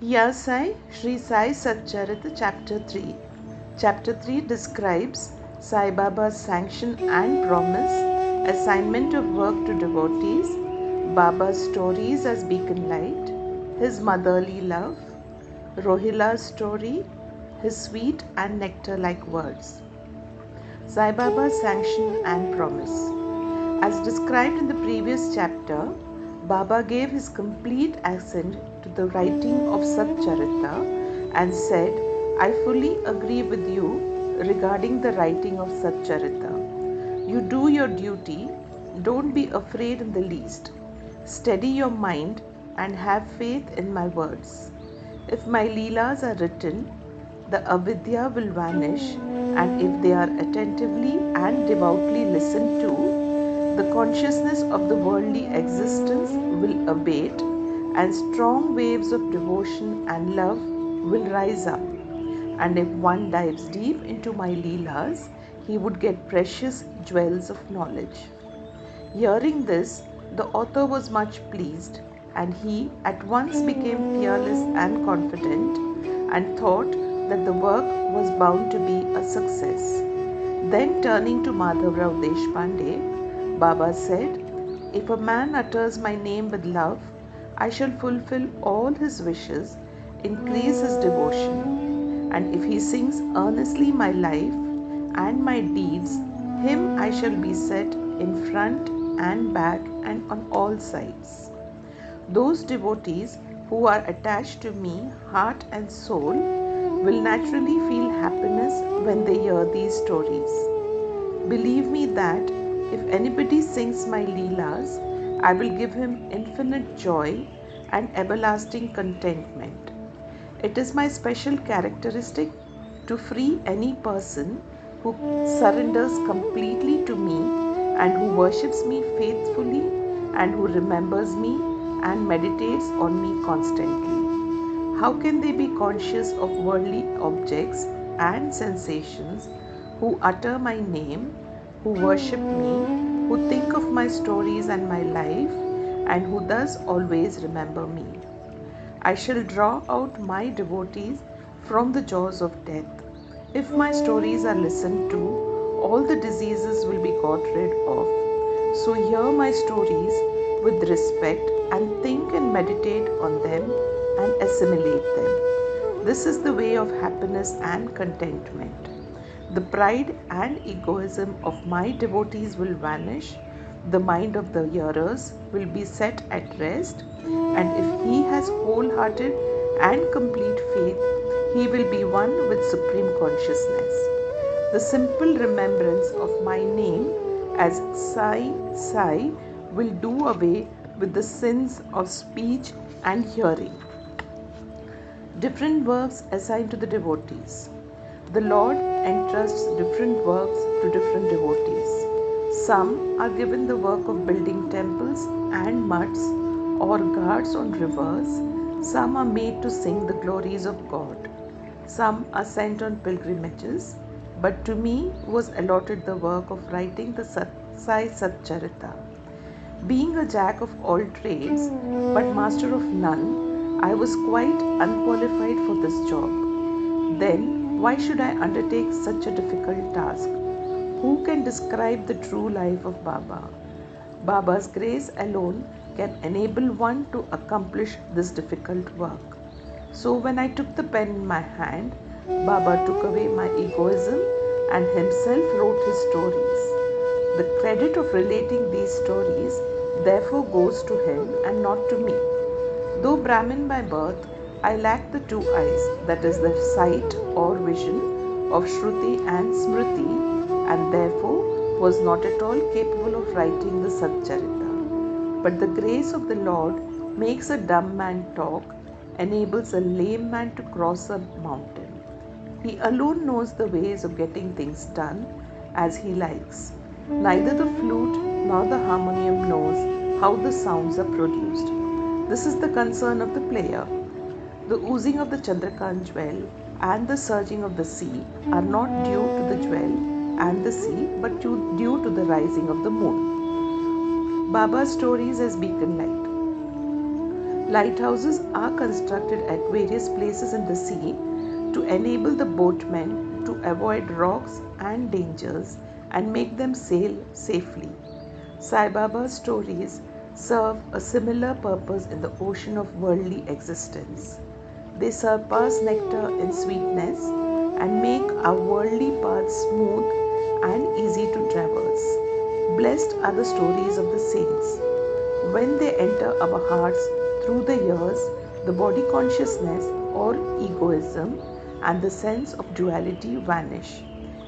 Sai, Shri Sai Satcharitra Chapter 3. Chapter 3 describes Sai Baba's sanction and promise, assignment of work to devotees, Baba's stories as beacon light, his motherly love, Rohila's story, his sweet and nectar-like words. Sai Baba's sanction and promise. As described in the previous chapter, Baba gave his complete assent to the writing of Satcharitra and said, I fully agree with you regarding the writing of Satcharitra. You do your duty, don't be afraid in the least. Steady your mind and have faith in my words. If my Leelas are written, the avidya will vanish, and if they are attentively and devoutly listened to, the consciousness of the worldly existence will abate, and strong waves of devotion and love will rise up. And if one dives deep into my Leelas, he would get precious jewels of knowledge. Hearing this, the author was much pleased, and he at once became fearless and confident, and thought that the work was bound to be a success. Then turning to Madhavrao Deshpande, Baba said, if a man utters my name with love, I shall fulfill all his wishes, increase his devotion, and if he sings earnestly my life and my deeds, him I shall be set in front and back and on all sides. Those devotees who are attached to me, heart and soul, will naturally feel happiness when they hear these stories. Believe me that if anybody sings my Leelas, I will give him infinite joy and everlasting contentment. It is my special characteristic to free any person who surrenders completely to me and who worships me faithfully and who remembers me and meditates on me constantly. How can they be conscious of worldly objects and sensations who utter my name, who worship me, who think of my stories and my life, and who thus always remember me? I shall draw out my devotees from the jaws of death. If my stories are listened to, all the diseases will be got rid of. So hear my stories with respect and think and meditate on them and assimilate them. This is the way of happiness and contentment. The pride and egoism of my devotees will vanish, the mind of the hearers will be set at rest, and if he has wholehearted and complete faith, he will be one with supreme consciousness. The simple remembrance of my name as Sai Sai will do away with the sins of speech and hearing. Different works assigned to the devotees. The Lord entrusts different works to different devotees. Some are given the work of building temples and mutts or ghats on rivers. Some are made to sing the glories of God. Some are sent on pilgrimages. But to me was allotted the work of writing the Sai Satcharitra. Being a jack of all trades, but master of none, I was quite unqualified for this job. Then why should I undertake such a difficult task? Who can describe the true life of Baba? Baba's grace alone can enable one to accomplish this difficult work. So when I took the pen in my hand, Baba took away my egoism and himself wrote his stories. The credit of relating these stories therefore goes to him and not to me. Though Brahmin by birth, I lacked the two eyes, that is the sight or vision of Shruti and Smriti, and therefore was not at all capable of writing the Satcharitra. But the grace of the Lord makes a dumb man talk, enables a lame man to cross a mountain. He alone knows the ways of getting things done as he likes. Neither the flute nor the harmonium knows how the sounds are produced. This is the concern of the player. The oozing of the Chandrakant jewel and the surging of the sea are not due to the jewel and the sea, but due to the rising of the moon. Baba's stories as beacon light. Lighthouses are constructed at various places in the sea to enable the boatmen to avoid rocks and dangers and make them sail safely. Sai Baba's stories serve a similar purpose in the ocean of worldly existence. They surpass nectar in sweetness and make our worldly paths smooth and easy to traverse. Blessed are the stories of the saints. When they enter our hearts through the years, the body consciousness or egoism and the sense of duality vanish.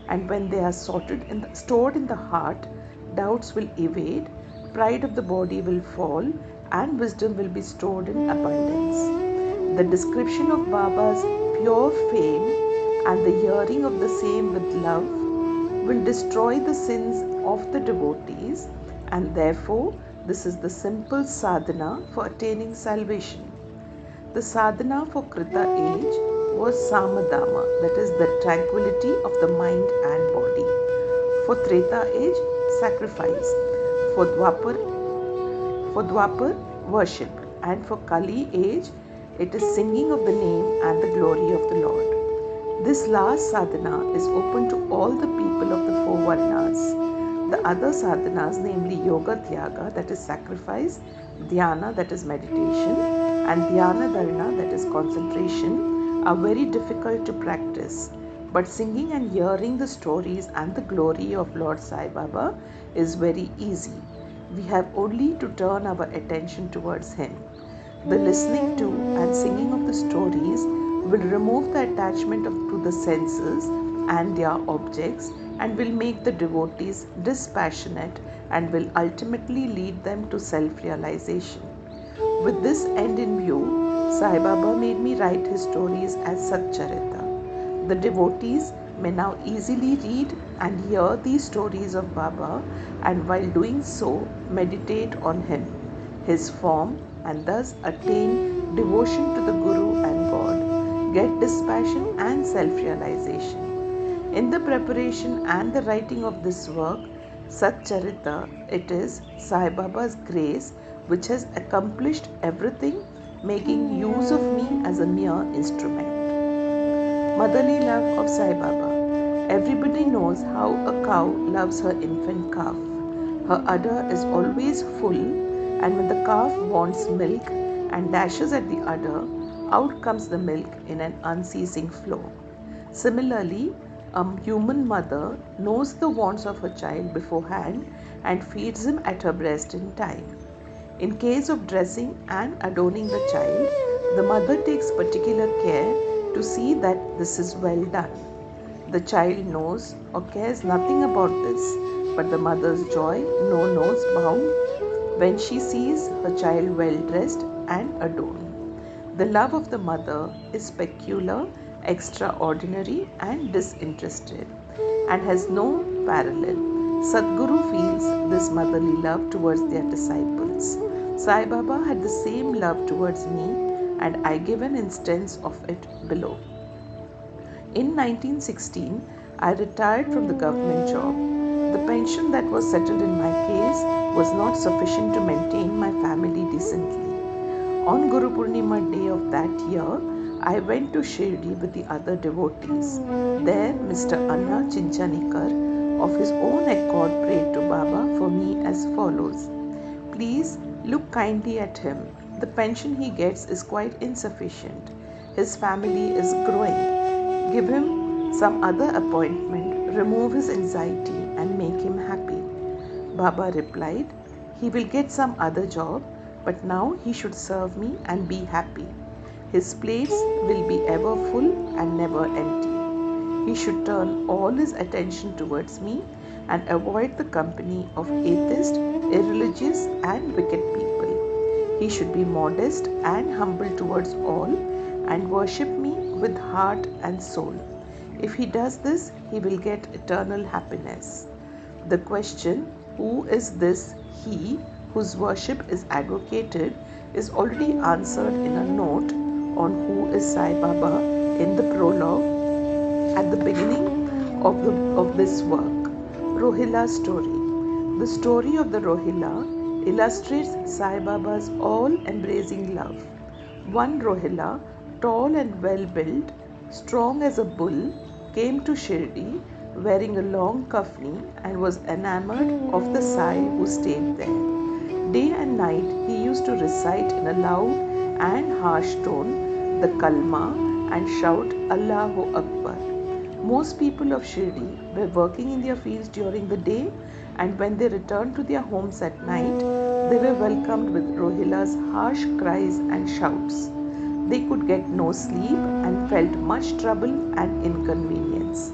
And when they are stored in the heart, doubts will evade, pride of the body will fall, and wisdom will be stored in abundance. The description of Baba's pure fame and the hearing of the same with love will destroy the sins of the devotees, and therefore this is the simple sadhana for attaining salvation. The sadhana for Krita age was Samadama, that is the tranquility of the mind and body. For Treta age, sacrifice. For Dwapar, worship. And for Kali age, it is singing of the name and the glory of the Lord. This last sadhana is open to all the people of the four varnas. The other sadhanas, namely Yoga Tyaga, that is sacrifice, Dhyana, that is meditation, and Dhyana Dharana, that is concentration, are very difficult to practice. But singing and hearing the stories and the glory of Lord Sai Baba is very easy. We have only to turn our attention towards Him. The listening to and singing of the stories will remove the attachment to the senses and their objects and will make the devotees dispassionate and will ultimately lead them to self-realization. With this end in view, Sai Baba made me write his stories as Satcharitra. The devotees may now easily read and hear these stories of Baba, and while doing so, meditate on him, his form, and thus attain devotion to the Guru and God, get dispassion and self-realization. In the preparation and the writing of this work, Satcharitra, it is Sai Baba's grace which has accomplished everything, making use of me as a mere instrument. Motherly love of Sai Baba. Everybody knows how a cow loves her infant calf. Her udder is always full, and when the calf wants milk and dashes at the udder, out comes the milk in an unceasing flow. Similarly, a human mother knows the wants of her child beforehand and feeds him at her breast in time. In case of dressing and adorning the child, the mother takes particular care to see that this is well done. The child knows or cares nothing about this, but the mother's joy knows bounds when she sees her child well dressed and adorned. The love of the mother is peculiar, extraordinary and disinterested and has no parallel. Sadguru feels this motherly love towards their disciples. Sai Baba had the same love towards me, and I give an instance of it below. In 1916, I retired from the government job. The pension that was settled in my case was not sufficient to maintain my family decently. On Guru Purnima day of that year, I went to Shirdi with the other devotees. There, Mr. Anna Chinchanikar, of his own accord, prayed to Baba for me as follows: "Please look kindly at him. The pension he gets is quite insufficient. His family is growing. Give him some other appointment, remove his anxiety and make him happy." Baba replied, "He will get some other job, but now he should serve me and be happy. His plates will be ever full and never empty. He should turn all his attention towards me and avoid the company of atheists, irreligious and wicked people. He should be modest and humble towards all and worship me with heart and soul. If he does this, he will get eternal happiness." The question, who is this he whose worship is advocated, is already answered in a note on who is Sai Baba in the prologue at the beginning of this work. Rohila story. The story of the Rohila illustrates Sai Baba's all-embracing love. One Rohila, tall and well-built, strong as a bull, came to Shirdi wearing a long kafni and was enamored of the Sai who stayed there. Day and night he used to recite in a loud and harsh tone the Kalma and shout Allahu Akbar. Most people of Shirdi were working in their fields during the day, and when they returned to their homes at night, they were welcomed with Rohila's harsh cries and shouts. They could get no sleep and felt much trouble and inconvenience.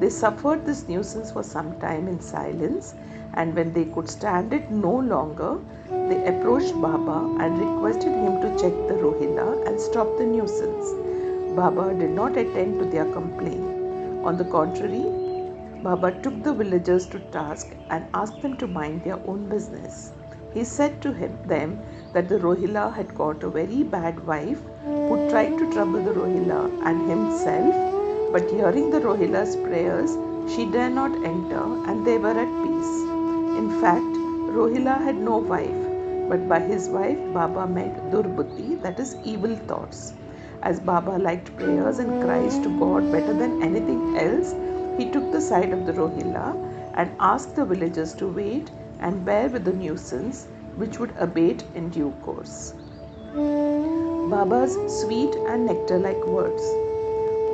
They suffered this nuisance for some time in silence, and when they could stand it no longer, they approached Baba and requested him to check the Rohila and stop the nuisance. Baba did not attend to their complaint. On the contrary, Baba took the villagers to task and asked them to mind their own business. He said to them that the Rohila had got a very bad wife who tried to trouble the Rohila and himself, but hearing the Rohila's prayers, she dare not enter and they were at peace. In fact, Rohila had no wife, but by his wife Baba meant Durbuddhi, that is evil thoughts. As Baba liked prayers and cries to God better than anything else, he took the side of the Rohila and asked the villagers to wait and bear with the nuisance, which would abate in due course. Baba's sweet and nectar-like words.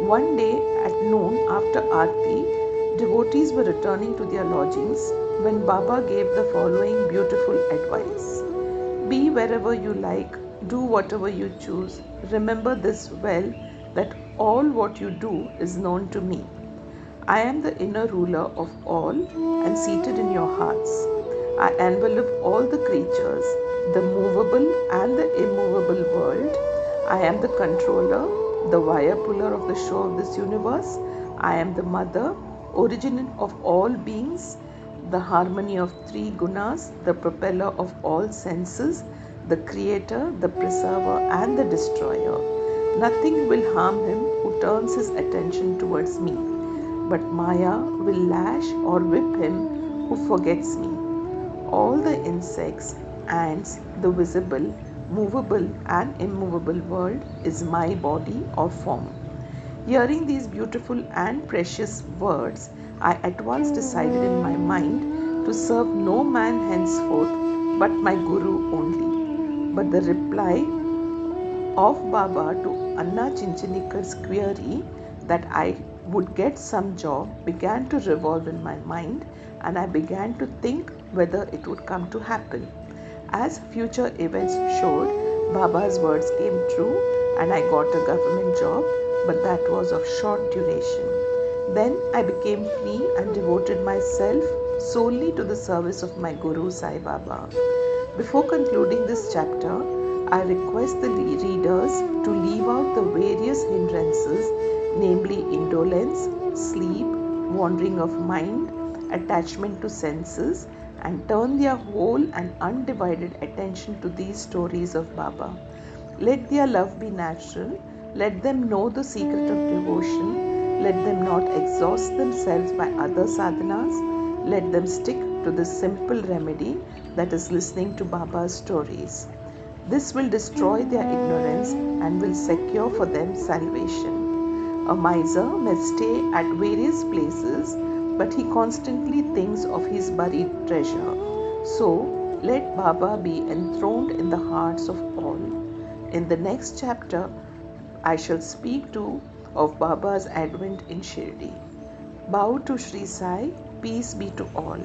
One day at noon after Aarti, devotees were returning to their lodgings when Baba gave the following beautiful advice. Be wherever you like, do whatever you choose. Remember this well, that all what you do is known to me. I am the inner ruler of all and seated in your hearts. I envelop all the creatures, the movable and the immovable world. I am the controller, the wire puller of the show of this universe. I am the mother, origin of all beings, the harmony of three gunas, the propeller of all senses, the creator, the preserver and the destroyer. Nothing will harm him who turns his attention towards me, but Maya will lash or whip him who forgets me. All the insects, ants, the visible, movable and immovable world is my body or form. Hearing these beautiful and precious words, I at once decided in my mind to serve no man henceforth but my Guru only. But the reply of Baba to Anna Chinchanikar's query that I would get some job began to revolve in my mind, and I began to think whether it would come to happen. As future events showed, Baba's words came true and I got a government job, but that was of short duration. Then I became free and devoted myself solely to the service of my Guru Sai Baba. Before concluding this chapter, I request the readers to leave out the various hindrances, namely indolence, sleep, wandering of mind, attachment to senses, and turn their whole and undivided attention to these stories of Baba. Let their love be natural. Let them know the secret of devotion. Let them not exhaust themselves by other sadhanas. Let them stick to the simple remedy, that is listening to Baba's stories. This will destroy their ignorance and will secure for them salvation. A miser may stay at various places, but he constantly thinks of his buried treasure. So, let Baba be enthroned in the hearts of all. In the next chapter, I shall speak of Baba's advent in Shirdi. Bow to Shri Sai, peace be to all.